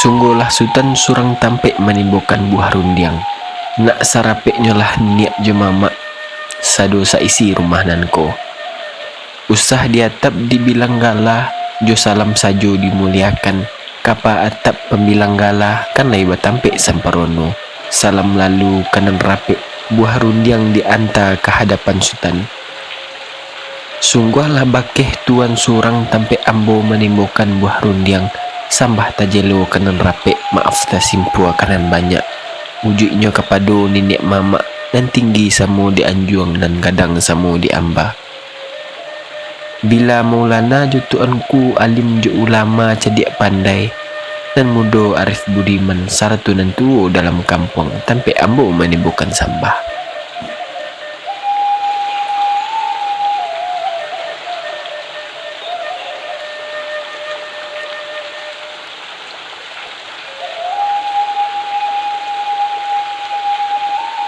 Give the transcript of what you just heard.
Sungguhlah Sultan surang tampek menimbulkan buah rundiang. Nak sarapeknya lah niat jemama sado saisi rumah nanko. Usah di atap dibilang galah, jo salam sajo dimuliakan. Kapa atap pembilang galah, kan lai batampek samparono. Salam lalu kanan rapek, buah rundiang dianta ke hadapan Sultan. Sungguhlah bakeh tuan surang tampek ambo menimbulkan buah rundiang. Sambah tajelo kanan rapek, maaf ta simpua kanan banyak. Wujudnya kepada nenek mama dan tinggi samo di anjuang dan kadang samo di amba. Bila Maulana jutuanku alim jo ulama cedik pandai dan mudo arif budiman saratu nantuo dalam kampung tampek ambo menimbulkan sambah.